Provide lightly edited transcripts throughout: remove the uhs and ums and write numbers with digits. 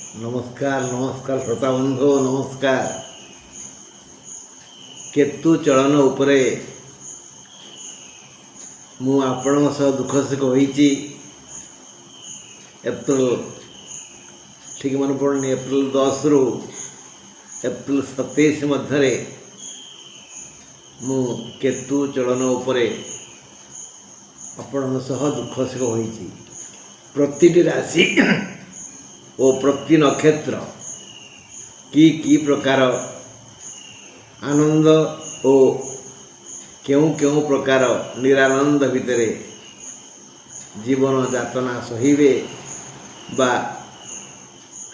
नमस्कार नमस्कार श्रोता बंधु नमस्कार। केतु चलन उपरे मु आपण सह दुख सुख होईची। एप्रिल ठीक मन पड़नी एप्रिल 10 रु एप्रिल 27 मध्य मु केतु चलन उपरे आपण सह दुख सुख होईची। प्रतिटी राशि और प्रति नक्षत्र की प्रकार आनंद और क्यों क्यों प्रकार निरानंद भितर जीवन जातना सहिबे बा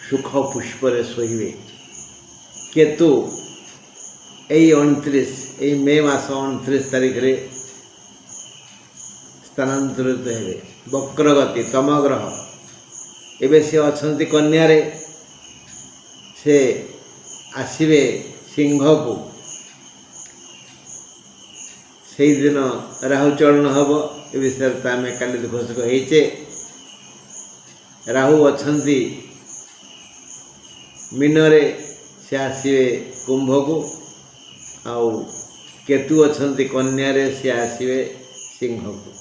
सुख पुष्पर सहिबे। केतु यही 29 मे मास 29 तारीख रे स्थानांतरित हेबे। वक्रगति तम ग्रह एबे से अछंती कन्या रे से आसीबे सिंह को। से दिन राहु चलन हम ए विषय आम काली दुख होइचे। राहु अछंती मीन रे से आसीबे कुंभ को आउ केतु अछंती कन्या रे से आसीबे सिंह को।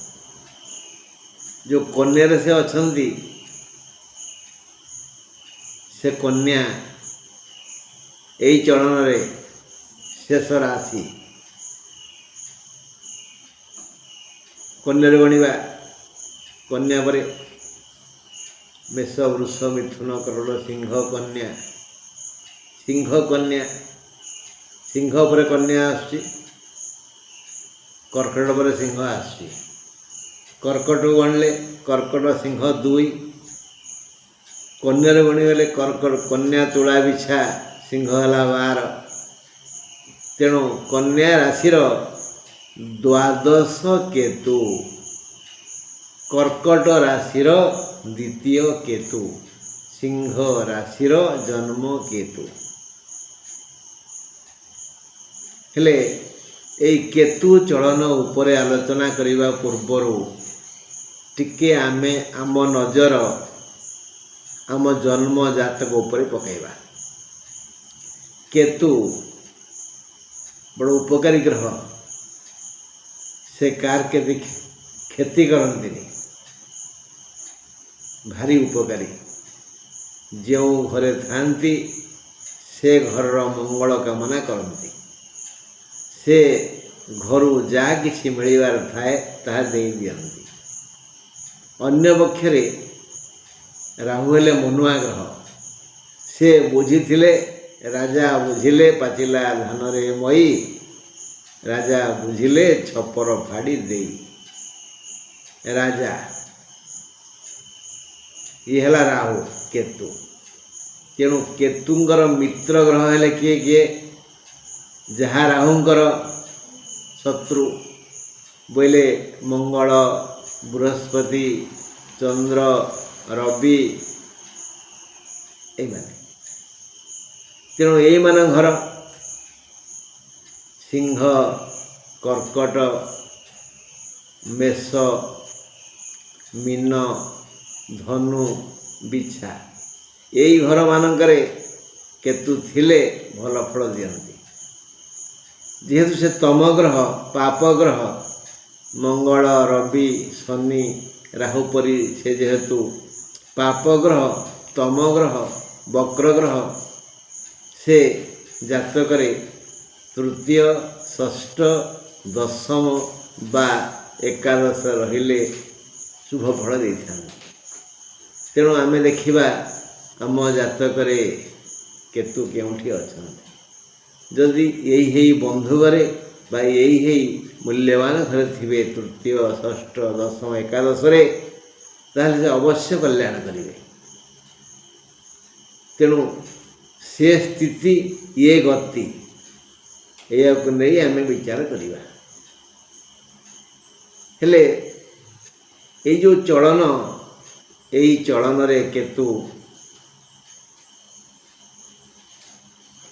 जो कन्या रे से अछंती से कन्या यही चलन रे शेष राशि कन्या गणवा। कन्या पर मेष वृष मिथुन करोड़ सिंह कन्या। सिंह कन्या सिंह पर कन्या आसुची। कर्कट पर सिंह आसुची। कर्कट गणले कर्कट सिंह 2 कन्या गणिगले कर्कट कन्या तुला बिछा सिंह है 12। तेणु कन्या राशिर द्वादश केतु कर्कट राशिर द्वितीय केतु सिंह राशिर जन्म केतु। हेले एई केतु चलन उपरे आलोचना करिबा पूर्वर टिके आमे आम नजर आम जन्म जातक उपरे पकाइबा। केतु बड़ उपकारी ग्रह। से कार के खेती करती भारी उपकारी। जो घरे थांती से घर मंगल कामना करती। से घर जा कि मिलबार थाए ता दे दियंती। अन्य पक्षरे राहु हेले मनुआ ग्रह। से बुझीथिले राजा बुझिले पाचिला धान रे मई। राजा बुझिले छपर फाड़ी देई। राजा ये हला राहु केतु। तेणु केतुंकर मित्र ग्रह हेले किए किए जहाँ राहुंकर शत्रु बोले मंगल बृहस्पति चंद्र रवि ये तेणु यही मान घर सिंह कर्कट मेष मीन धनु बिछा यही घर मानकरे केतु थिले भल फल दियंती। जेहेतु से तम ग्रह पाप ग्रह मंगल रवि शनि राहु परी से जेहेतु पाप ग्रह तम ग्रह वक्र ग्रह से जातक तृतीय षष्ठ दशम बा एकादश रहिले शुभ फल दे। तेणु आमे देखिबा आम जातक केतु केउठी अछंती। जदि यही बंधु घरे बा यही मूल्यवान घरे थिबे तृतीय षष्ठ दशम एकादश रे ताहले से अवश्य कल्याण करिवे। तेणु से स्थिति ये गति या नहीं आम विचार करिबा। हेले ये जो चलन यही चलन रे केतु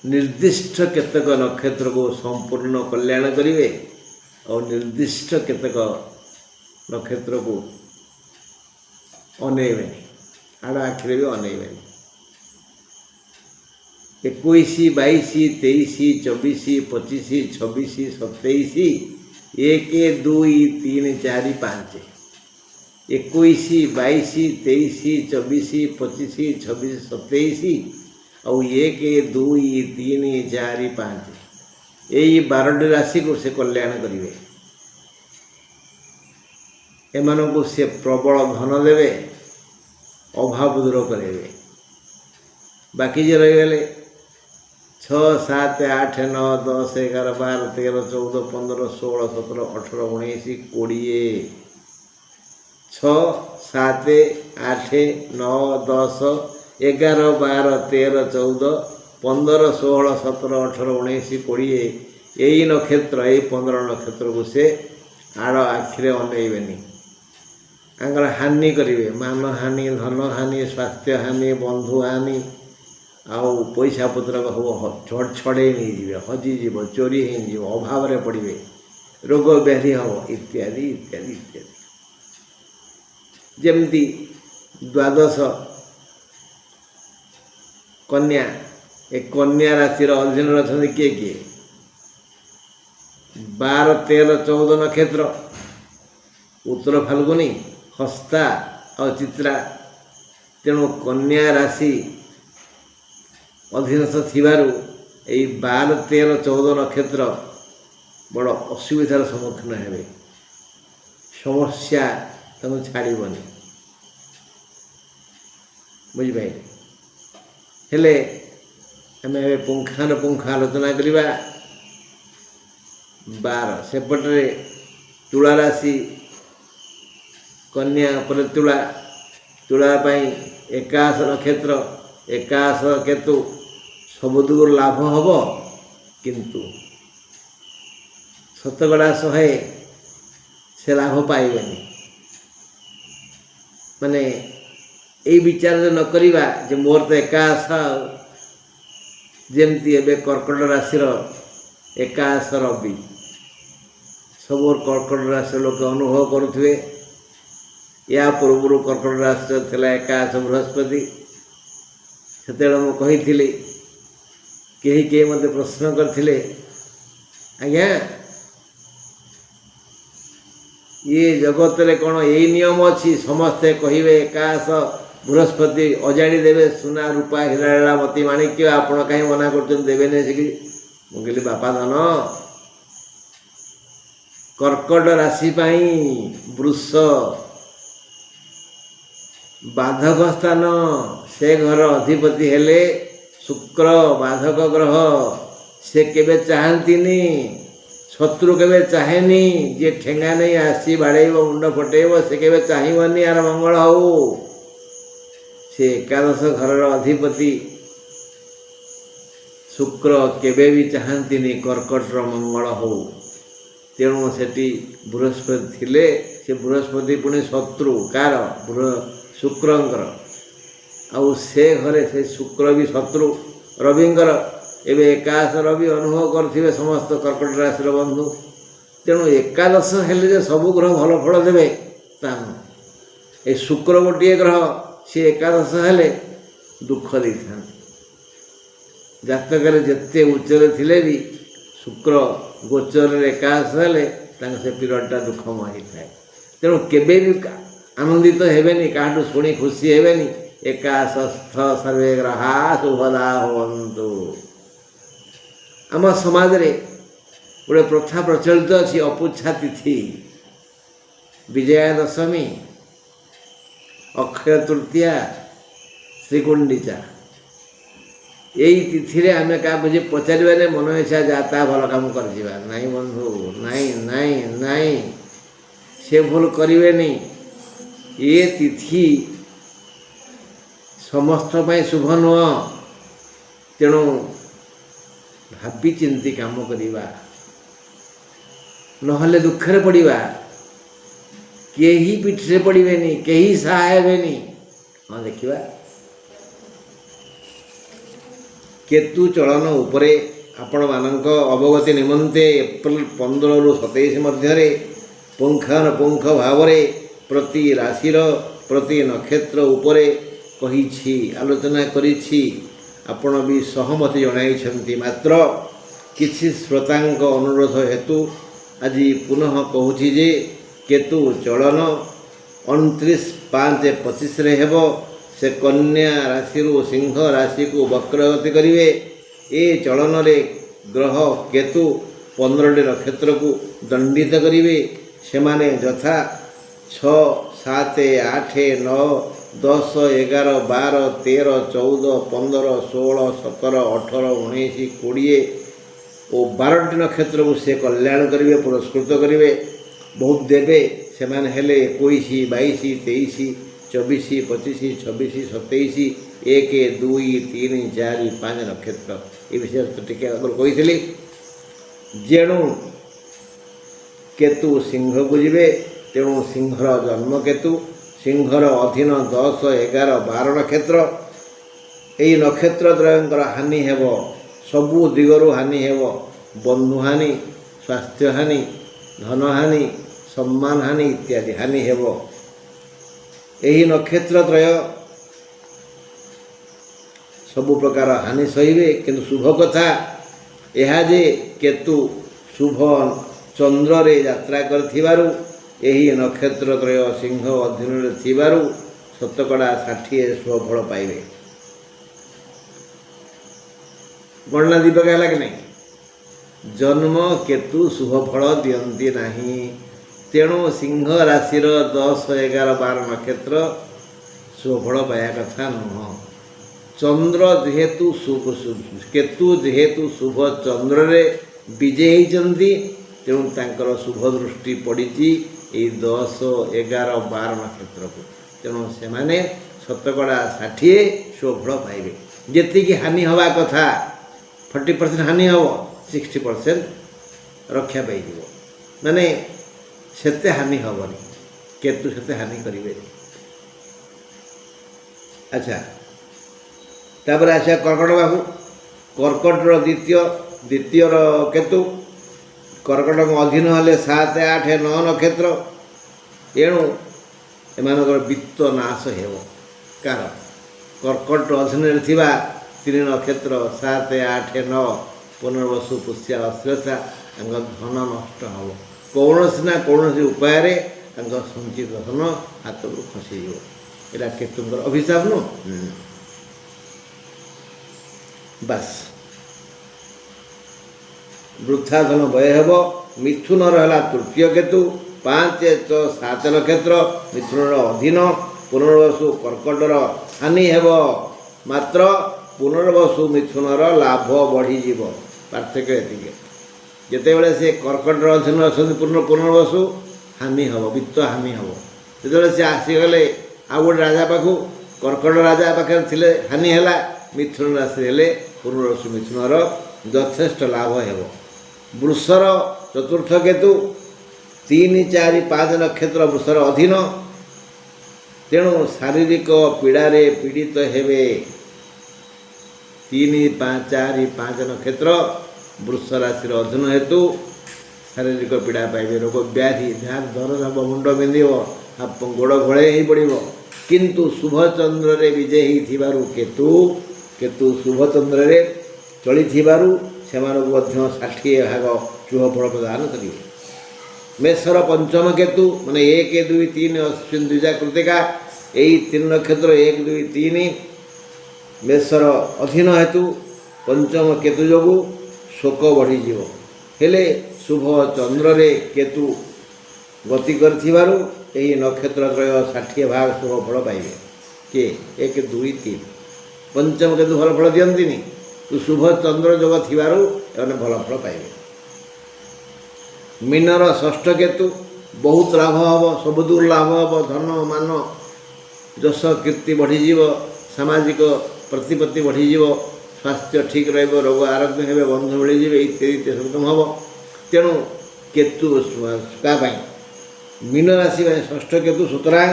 निर्दिष्ट केतक नक्षत्र को संपूर्ण कल्याण करिवे और निर्दिष्ट केतक नक्षत्र को अनेबेनी आड़ आखिरे भी अनेबेनी। 21, 22, 23, 24, 25, 26, 27, 1, 2, 3, 4, 5, 21, 22, 23, 24, 25, 26, 27 ଆଉ 1, 2, 3, 4, 5 यही 12टी राशि को से कल्याण करेंगे। एमानंकु से प्रबल धन देवे, अभाव दूर करेंगे। बाकी जे रहीगले 6, 7, 8, 9, 10, 11, 12, 13, 14, 15, 16, 17, 18, 19, 20 6, 7, 8, 9, 10, 11, 12, 13, 14, 15, 16, 17, 18, 19, 20 यही नक्षत्र यही 15 नक्षत्र को से आड़ आखिरे अनेबेनी आंकर हानि करेंगे। मान हानि, धन हानि, स्वास्थ्य हानि, बंधु हानि आउ पैसा पत्र सब छड़े नहीं जीवे, हजिजीव, चोरी हो, अभाव पड़े, रोग व्याधि हम इत्यादि इत्यादि इत्यादि। जमती 12 कन्या, एक कन्या राशि अधीन अच्छा किए किए 12, 13, 14 नक्षत्र उत्तर फाल्गुनी, हस्ता और चित्रा। तेणु कन्या राशि अधीनस्थ थिबारु यही 12, 13, 14 नक्षत्र बड़ असुविधार सम्मुखीन हेबे, समस्या तक छाड़बनी। बुझिपारे हेले आम पुंखानुपुंख आलोचना करवा। 12 सेपटे तुला राशि कन्या पर तुला, तुलापाई 21 नक्षत्र, 21 केतु सबुदिगु लाभ हम, किंतु शतकड़ा 100 से लाभ पाइबेनी। माने यही विचार न करिबा जे मोर तो 21 जमती एबे कर्कट राशि 21 रवि सब कर्कट राशि लोक अनुभव करुवे। या पूर्व कर्कट राशि थिला 21 बृहस्पति। सेतेबेले मु कहिथिली, कहीं मत प्रश्न करथिले, आज्ञा ये जगत रे कौन यही नियम अच्छी समस्ते कहे 21 बृहस्पति अजाड़ी देवे सुना रूपा हिरा मती माणिक्य आपण कहीं मना कर देवे नहीं। मुझे बापा धन कर्कट राशि वृष बाधक स्थान, से घर अधिपति हेले शुक्र बाधक ग्रह। से केबे चाहतीनी, शत्रु केबे चाहेनी, जे ठेंगा नहीं आसी बाड़ेब मुंड फटेब से केबे चाहबनी यार मंगल हो। से 11 घर अधिपति शुक्र केबे भी चाहतीनी कर्कट मंगल हो। तेणु से बृहस्पति थिले, से बृहस्पति पुणी शत्रु कार शुक्रंकर आउ से घरे से शुक्र भी शत्रु रविंकर। एवं 21 रवि अनुभव करेंगे समस्त कर्कट राशि बंधु। तेणु 11 हेले सब ग्रह भल फल देवे ये शुक्र गोटे ग्रह सी 11 हेले दुख दे था। जातक जिते उच्चरे थिले भी शुक्र गोचर 21 हेले से पीरियडटा दुखमय होता है। तेणु केबे भी आनंदित हेबेनी, काठू शुणी खुशी हेबेनी। 21 सर्वे ग्रहा शुभदा हवन्तु। आम समाज रे गोटे प्रथा प्रचलित अच्छी अपुच्छा तिथि, विजया दशमी, अक्षय तृतीया, श्रीकुंडिचा। यही तिथि आम क्या बुझे पचारे मन इच्छा जाता भल कम कर नाई बंधु नाई नाई नाई से भूल करें। ये तिथि समस्त शुभ नुह। तेणु भावी चिंती काम करवा, नहले दुखे पड़ा। कहीं पिठरे पड़े, कहीं सहायबेनी। हाँ देखा केतु चलन उपरे आपण मानक अवगति निमंते एप्रिल 15 रु 27 मध्य पुंखानुपुंख भाव प्रति राशिर प्रति नक्षत्र उपरे कही आलोचना करिछि। ଆପଣ ବି ସହମତି ଜଣାଇଛନ୍ତି। ମାତ୍ର କିଛି ଶ୍ରୋତାଙ୍କ ଅନୁରୋଧ ହେତୁ ଆଜି ପୁନଃ କହୁଛି ଯେ କେତୁ ଚଳନ 29/5/25 ହେବ। ସେ କନ୍ୟା ରାଶିରୁ ସିଂହ ରାଶିକୁ ବକ୍ରଗତି କରିବେ। ଏ ଚଳନରେ ଗ୍ରହ କେତୁ 15ଟି ନକ୍ଷତ୍ରକୁ ଦଣ୍ଡିତ କରିବେ। ସେମାନେ ଯଥା 6, 7, 8, 9, 10, 11, 12, 13, 14, 15, 16, 17, 18, 19, 20 ଓ 12ଟି ନକ୍ଷତ୍ରକୁ ସେ କଲ୍ୟାଣ କରିବେ, ପୁରସ୍କୃତ କରିବେ, ବହୁତ ଦେବେ। ସେମାନେ ହେଲେ 21, 22, 23, 24, 25, 26, 27, 1, 2, 3, 4, 5 ନକ୍ଷତ୍ର। ଏ ବିଷୟରେ ତ ଟିକେ ଆଗରୁ କହିଥିଲି। ଯେଣୁ କେତୁ ସିଂହକୁ ଯିବେ, ତେଣୁ ସିଂହର ଜନ୍ମ କେତୁ, ସିଂହର ଅଧୀନ 10, 11, 12 ନକ୍ଷତ୍ର। ଏହି ନକ୍ଷତ୍ର ତ୍ରୟଙ୍କର ହାନି ହେବ, ସବୁ ଦିଗରୁ ହାନି ହେବ। ବନ୍ଧୁହାନି, ସ୍ୱାସ୍ଥ୍ୟହାନି, ଧନହାନି, ସମ୍ମାନ ହାନି ଇତ୍ୟାଦି ହାନି ହେବ। ଏହି ନକ୍ଷତ୍ର ତ୍ରୟ ସବୁ ପ୍ରକାର ହାନି ସହିବେ। କିନ୍ତୁ ଶୁଭ କଥା ଏହା ଯେ କେତୁ ଶୁଭ ଚନ୍ଦ୍ରରେ ଯାତ୍ରା କରିଥିବାରୁ, ଏହି ନକ୍ଷତ୍ର ତ୍ରୟ ସିଂହ ଅଧୀନରେ ଥିବାରୁ 60 ଶୁଭ ଫଳ ପାଇବେ। ଗଣନା ଦୀପକ ହେଲା କି ନାହିଁ? ଜନ୍ମ କେତୁ ଶୁଭ ଫଳ ଦିଅନ୍ତି ନାହିଁ। ତେଣୁ ସିଂହ ରାଶିର 10, 11, 12 ନକ୍ଷତ୍ର ଶୁଭ ଫଳ ପାଇବା କଥା ନୁହଁ। ଚନ୍ଦ୍ର ଯେହେତୁ କେତୁ ଯେହେତୁ ଶୁଭ ଚନ୍ଦ୍ରରେ ବିଜେ ହେଇଛନ୍ତି, ତେଣୁ ତାଙ୍କର ଶୁଭ ଦୃଷ୍ଟି ପଡ଼ିଛି ଏଇ 10, 11, 12 ନକ୍ଷତ୍ରକୁ। ତେଣୁ ସେମାନେ 60 ଶୁଭ ଫଳ ପାଇବେ। ଯେତିକି ହାନି ହେବା କଥା 40% ହାନି ହେବ, 60% ରକ୍ଷା ପାଇଯିବ। ମାନେ ସେତେ ହାନି ହେବନି, କେତୁ ସେତେ ହାନି କରିବେନି। ଆଚ୍ଛା, ତାପରେ ଆସିବା କର୍କଟ ବାହୁ। କର୍କଟର ଦ୍ୱିତୀୟର କେତୁ କର୍କଟଙ୍କ ଅଧୀନ ହେଲେ 7, 8, 9 ନକ୍ଷତ୍ର। ଏଣୁ ଏମାନଙ୍କର ବିତ୍ତ ନାଶ ହେବ। କାରଣ କର୍କଟ ଅଧୀନରେ ଥିବା 3 ନକ୍ଷତ୍ର 7, 8, 9 ପୁନର୍ବସୁ, ପୁଷ୍ୟା, ଅଶ୍ଳେଷା, ତାଙ୍କ ଧନ ନଷ୍ଟ ହେବ। କୌଣସି ନା କୌଣସି ଉପାୟରେ ତାଙ୍କ ସଞ୍ଚିତ ଧନ ହାତରୁ ଖସିଯିବ। ଏଇଟା କେତୁଙ୍କର ଅଭିଶାପ ନୁହଁ? ବାସ୍, ବୃଥା ଧନ ବ୍ୟୟ ହେବ। ମିଥୁନର ହେଲା ତୃତୀୟ କେତୁ 5, 6, 7 ନକ୍ଷତ୍ର, ମିଥୁନର ଅଧୀନ। ପୁନର୍ବସୁ କର୍କଟର ହାନି ହେବ। ମାତ୍ର ପୁନର୍ବସୁ ମିଥୁନର ଲାଭ ବଢ଼ିଯିବ। ପାର୍ଥକ୍ୟ ଏତିକି। ଯେତେବେଳେ ସେ କର୍କଟର ଅଧୀନ ଅଛନ୍ତି ପୁନର୍ବସୁ, ହାନି ହେବ, ବିତ୍ତ ହାନି ହେବ। ଯେତେବେଳେ ସେ ଆସିଗଲେ ଆଉ ଗୋଟେ ରାଜା ପାଖକୁ, କର୍କଟ ରାଜା ପାଖରେ ଥିଲେ ହାନି ହେଲା, ମିଥୁନ ରାଶି ହେଲେ ପୁନର୍ବସୁ ମିଥୁନର ଯଥେଷ୍ଟ ଲାଭ ହେବ। ବୃଷର ଚତୁର୍ଥ କେତୁ 3, 4, 5 ନକ୍ଷତ୍ର ବୃଷର ଅଧୀନ। ତେଣୁ ଶାରୀରିକ ପୀଡ଼ାରେ ପୀଡ଼ିତ ହେବେ। 3, 4, 5 ନକ୍ଷତ୍ର ବୃଷ ରାଶିର ଅଧୀନ ହେତୁ ଶାରୀରିକ ପୀଡ଼ା ପାଇବେ। ରୋଗ ବ୍ୟାଧି, ଯାହାର ଦରଜ ହେବ, ମୁଣ୍ଡ ବିନ୍ଧିବ, ଗୋଡ଼ ଘୋଳେଇ ହେଇ ପଡ଼ିବ। କିନ୍ତୁ ଶୁଭଚନ୍ଦ୍ରରେ ବିଜେ ହେଇଥିବାରୁ କେତୁ ଶୁଭଚନ୍ଦ୍ରରେ ଚଳିଥିବାରୁ ସେମାନଙ୍କୁ ମଧ୍ୟ 60 ଭାଗ ଶୁଭ ଫଳ ପ୍ରଦାନ କରିବେ। ମେଷର ପଞ୍ଚମ କେତୁ ମାନେ 1, 2, 3 ଅଶ୍ୱିନ, ଦ୍ୱିଜା, କୃତ୍ତିକା, ଏହି 3 ନକ୍ଷତ୍ର 1, 2, 3 ମେଷର ଅଧୀନ ହେତୁ ପଞ୍ଚମ କେତୁ ଯୋଗୁଁ ଶୋକ ବଢ଼ିଯିବ। ହେଲେ ଶୁଭ ଚନ୍ଦ୍ରରେ କେତୁ ଗତି କରିଥିବାରୁ ଏହି ନକ୍ଷତ୍ର ତ୍ରୟ 60 ଭାଗ ଶୁଭ ଫଳ ପାଇବେ। କିଏ? 1, 2, 3 ପଞ୍ଚମ କେତୁ ଭଲ ଫଳ ଦିଅନ୍ତିନି, ଶୁଭ ଚନ୍ଦ୍ର ଯୋଗ ଥିବାରୁ ଏମାନେ ଭଲ ଫଳ ପାଇବେ। ମୀନର ଷଷ୍ଠ କେତୁ ବହୁତ ଲାଭ ହେବ, ସବୁଦୂର ଲାଭ ହେବ। ଧନ, ମାନ, ଯଶ, କୀର୍ତ୍ତି ବଢ଼ିଯିବ। ସାମାଜିକ ପ୍ରତିପତ୍ତି ବଢ଼ିଯିବ। ସ୍ୱାସ୍ଥ୍ୟ ଠିକ୍ ରହିବ। ରୋଗ ଆରୋଗ୍ୟ ହେବେ, ବନ୍ଧୁ ମିଳିଯିବେ, ଇତ୍ୟାଦି ସବୁ ହେବ। ତେଣୁ କେତୁ କାହା ପାଇଁ? ମୀନ ରାଶି ପାଇଁ ଷଷ୍ଠ କେତୁ। ସୁତରାଂ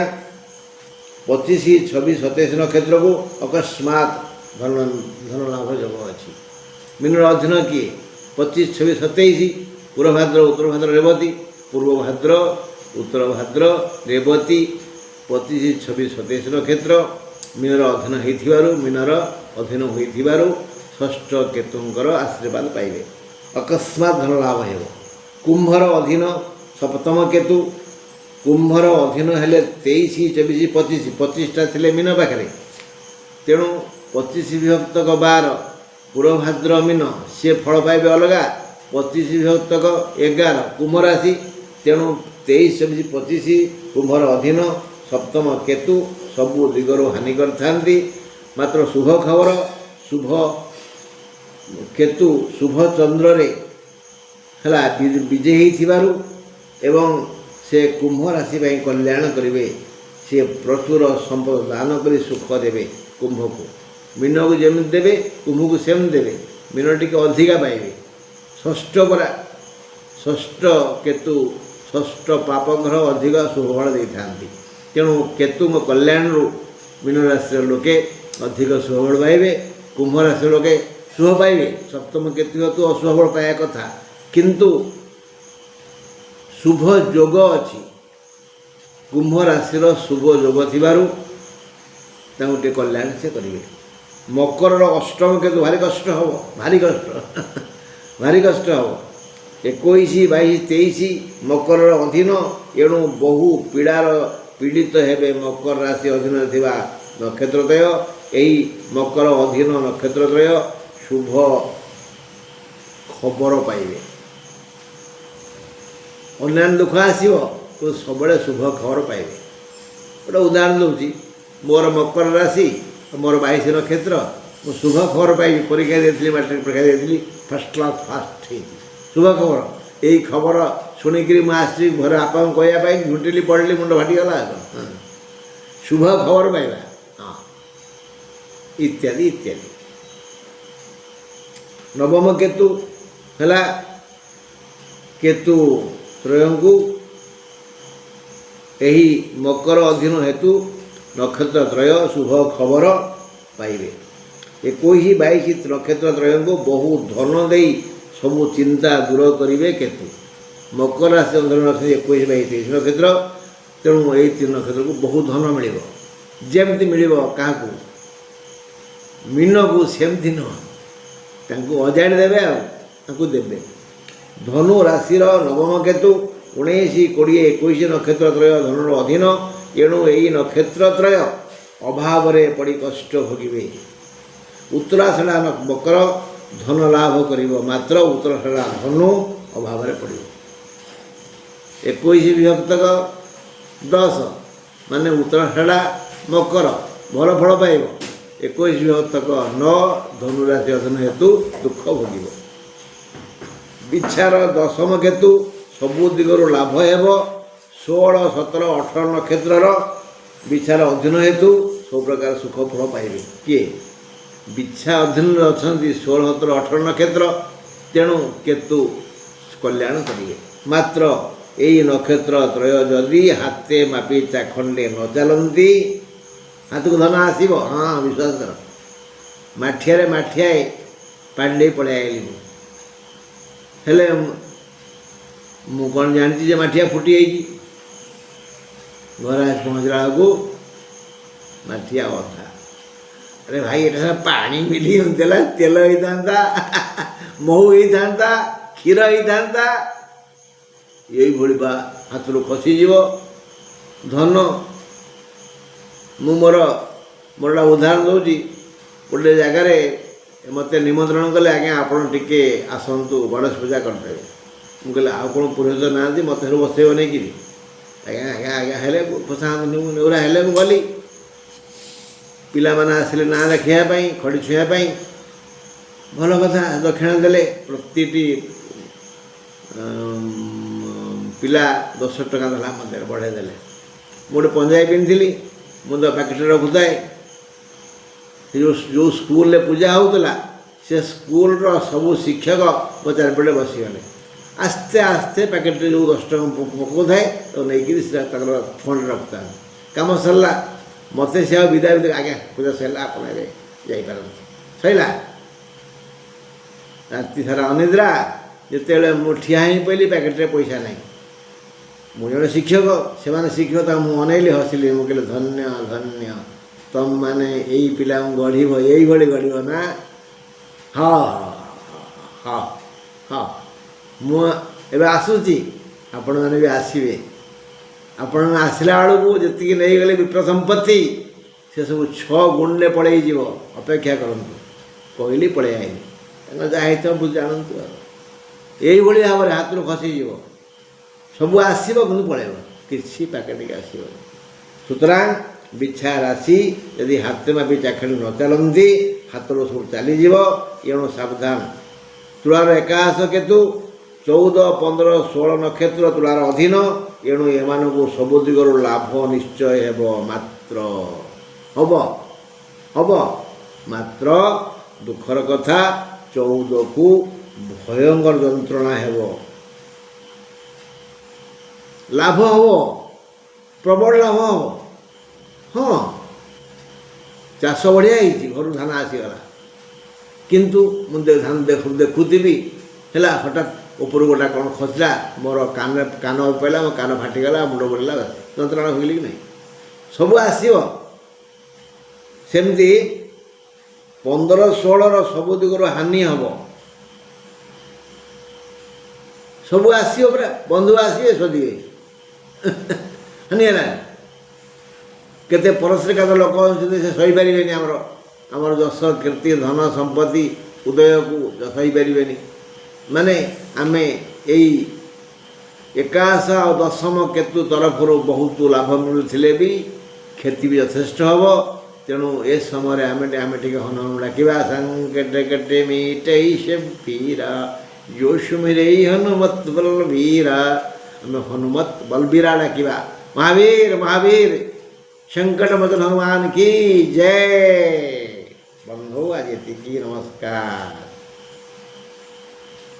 25, 26, 27 ନକ୍ଷତ୍ରକୁ ଅକସ୍ମାତ୍ ଧନ ଲାଭ ଯୋଗ ଅଛି। ମୀନର ଅଧୀନ କିଏ? 25, 26, 27 ପୂର୍ବ ଭାଦ୍ର, ଉତ୍ତର ଭାଦ୍ର, ରେବତୀ। ପୂର୍ବ ଭାଦ୍ର, ଉତ୍ତର ଭାଦ୍ର, ରେବତୀ 25, 26, 27 ନକ୍ଷତ୍ର ମୀନର ଅଧୀନ ହେଇଥିବାରୁ ମୀନର अधीन होइथिबारु षष्ठ केतुंकर आशीर्वाद पाइबे अकस्मात धन लाभ हेब। कुंभर अधीन सप्तम केतु कुंभर अधीन हेले 23 24 25 25टा थिले मीन पाखरे तेणु 25 विभक्तक 12 पूर्वभाद्र मीन सी फल पाइबे अलगा 25 विभक्तक 11 कुंभ राशि तेणु 23 24 25 कुंभर अधीन सप्तम केतु सबु दिगरु हानि करथांती। मात्र शुभ खबर शुभ केतु शुभ चंद्र रे हला विजय हिथिबारु एवं से कुंभ राशि पाई कल्याण करिवे से प्रचुर संपद दान करी सुख देवे कुंभ को मीन को जमी देवे कुंभ को सेम देवे मीन टिके अधिका पाइबे षष्ठ परा षष्ठ केतु षष्ठ पापग्रह अधिक शुभफल दे थांती। तेणु केतु कल्याण मीन राशि लोके अधिक शुभफल पाइबे कुंभ राशि लोके शुभ पाइबे। सप्तम केतु तो अशुभफल पाया कथा किंतु शुभ जोग अच्छी कुंभ राशि शुभ जोग थिबारु तांको टे कल्याण से करेंगे। मकर अष्टम केतु भारी कष्ट हम भारी कष्ट भारी कष्ट हम 21 22 23 मकर अधीन एणु बहु पीड़ार पीड़ित हेबे मकर राशि अधीन थिबा नक्षत्रत्रय एही मकर अधीन नक्षत्रत्रय शुभ खबर पाइबे अन्यान्य दुख आसो तो सब शुभ खबर पाइबे। गोटे उदाहरण दूसरी मोर मकर राशि मोर 22 नक्षत्र मु शुभ खबर पाइबी परीक्षा देती मैट्रिक परीक्षा देती फर्स्ट क्लास फास्ट शुभ खबर यही खबर शुणिक मुझे घर आपा कहवाई झुटिली पढ़ली मुंड फाटीगला शुभ खबर पाइबा हाँ इत्यादि इत्यादि। नवम केतु है केतु त्रयंकु यही मकर अधीन हेतु नक्षत्र त्रय शुभ खबर पाइबे। 21 22 नक्षत्र त्रयंकु बहु धन दे सबु चिंता दूर करेंगे केतु मकर राशि अंदर नक्षत्र 21 22 23 नक्षत्र तेणु यही 3 नक्षत्र को बहुत धन मिल जमती मिल क्या मीन को सेमती नुह अजाड़ी देवे देवे। धनु राशिर नवम केतु 19 20 21 नक्षत्र त्रय धनुर अधीन एणु यही नक्षत्र त्रय अभाव पड़ी कष्ट भोगे। उत्तराषाढ़ा मकर धन लाभ करिवो मात्र उत्तराषाढ़ा धनु अभाव पड़ो 21 विभक्तक 10 माने उत्तराषाढ़ा मकर भल फल पाइब 21 विभक्तक 9 धनुराशि अधीन हेतु दुख भोग। बिछार दशम केतु सबु दिगरु लाभ हेब 16 17 18 नक्षत्र बिछार अधीन हेतु सब प्रकार सुख फल पाइबे। किए बिछा अधीन अच्छा 16 17 18 नक्षत्र तेणु केतु कल्याण करेंगे। मात्र यही नक्षत्र त्रय जदि हाथे मापी चाखंडे न चलती हाथ को धन आसो हाँ विश्वास कर माठिया माठियाए पांडे पड़े आइली हेले मु कौन जानती जे माठिया फुटी घर पहुँचला को माठिया अथा अरे भाई ये पानी मिली देला तेल होता महू होता क्षीर होता यही भली बा हाथ खसीज धन मु मोर उदाहरण दूसरी गोटे जगार मत निमंत्रण कले आज्ञा आपड़ टिके आसतु गणेश पूजा करदे मुझे कहले आ कौन पुरोहित ना मत बसैब नहीं कि आज्ञा आज्ञा आज्ञा हेले प्रसाद नेउरा हेले मु गली पिला माने आसिले ना देखापी खड़ी छुआपाई भल कथा दक्षिणा देले प्रति पिला 10 टका देला मत बढ़े देले गोटे पंजाबी पिंधि मुझे पैकेट रखुए जो स्कूल पूजा होता से स्कूल सबू शिक्षक मो चारिपटे बसीगले आस्ते आस्ते पैकेट जो 10 टका पकाऊ थाए तो नहीं फोन रखता कम सरला मत से विदा आज्ञा पूजा सरला आप जापार सैला राति सारा अनिद्रा जिते मुठिया ही पहली पैकेट पैसा नहीं मुझे जड़े शिक्षक से शिक्षक मुझे अनैली हसिली मुझे धन्य धन्य ତମମାନେ ଏଇ ପିଲାଙ୍କୁ ଗଢ଼ିବ, ଏଇଭଳି ଗଢ଼ିବ ନା। ହଁ ହଁ ହଁ ମୁଁ ଏବେ ଆସୁଛି, ଆପଣମାନେ ବି ଆସିବେ। ଆପଣମାନେ ଆସିଲା ବେଳକୁ ଯେତିକି ନେଇଗଲେ ବିପ୍ର ସମ୍ପତ୍ତି ସେସବୁ 6 ଗୁଣରେ ପଳେଇଯିବ। ଅପେକ୍ଷା କରନ୍ତୁ, କହିଲି ପଳେଇ ଆଇଲି, ତାଙ୍କର ଯାହା ହେଇଥିବ ବୁଝି ଜାଣନ୍ତୁ। ଆଉ ଏଇଭଳି ଭାବରେ ହାତରୁ ଖସିଯିବ, ସବୁ ଆସିବ କିନ୍ତୁ ପଳେଇବ, କିଛି ପ୍ୟାକେଟିକ ଆସିବନି। ସୁତରାଂ ବିଛା ରାଶି ଯଦି ହାତେ ମାପି ଚାଖେଣ୍ଡ ନ ଚାଲନ୍ତି ହାତରୁ ସବୁ ଚାଲିଯିବ। ଏଣୁ ସାବଧାନ। ତୁଳାର ଏକାଦଶ କେତୁ 14, 15, 16 ନକ୍ଷତ୍ର ତୁଳାର ଅଧୀନ। ଏଣୁ ଏମାନଙ୍କୁ ସବୁ ଦିଗରୁ ଲାଭ ନିଶ୍ଚୟ ହେବ। ମାତ୍ର ଦୁଃଖର କଥା 14କୁ ଭୟଙ୍କର ଯନ୍ତ୍ରଣା ହେବ। ଲାଭ ହେବ, ପ୍ରବଳ ଲାଭ ହେବ। ହଁ, ଚାଷ ବଢ଼ିଆ ହେଇଛି, ଘରୁ ଧାନ ଆସିଗଲା, କିନ୍ତୁ ମୁଁ ଦେଖୁଥିବି ହେଲା, ହଠାତ୍ ଉପରୁ ଗୋଟା କ'ଣ ଖସିଲା, ମୋର କାନ ପଡ଼ିଲା, ମୋ କାନ ଫାଟିଗଲା, ମୁଣ୍ଡ ବୁଲିଲା, ଯନ୍ତ୍ରଣା ହୋଇଗଲି କି ନାହିଁ। ସବୁ ଆସିବ। ସେମିତି 15, 16ର ସବୁ ଦିଗରୁ ହାନି ହେବ। ସବୁ ଆସିବ ପୁରା, ବନ୍ଧୁ ଆସିବେ, ଶୋଧିବେ। ହାନି ହେଲା। କେତେ ପରଶ୍ରୀକାତ ଲୋକ ଅଛନ୍ତି, ସେ ସହିପାରିବେନି ଆମର ଯଶ କୀର୍ତ୍ତି ଧନ ସମ୍ପତ୍ତି ଉଦୟକୁ ସହିପାରିବେନି। ମାନେ ଆମେ ଏଇ ଏକାଦଶ ଆଉ ଦଶମ କେତୁ ତରଫରୁ ବହୁତ ଲାଭ ମିଳୁଥିଲେ ବି କ୍ଷତି ବି ଯଥେଷ୍ଟ ହେବ। ତେଣୁ ଏ ସମୟରେ ଆମେ ଟିକେ ହନୁମାନ ଡାକିବା। ସଂକଟ କଟେ ମିଟଇ ସେ ପୀରା, ଯୋଶୁମିରେ ହନୁମତ ବଲବୀରା। ଆମେ ହନୁମତ ବଲବୀରା ଡାକିବା। ମହାବୀର संकट मोचन हनुमान की जय। बंधु आज एतिकी, नमस्कार।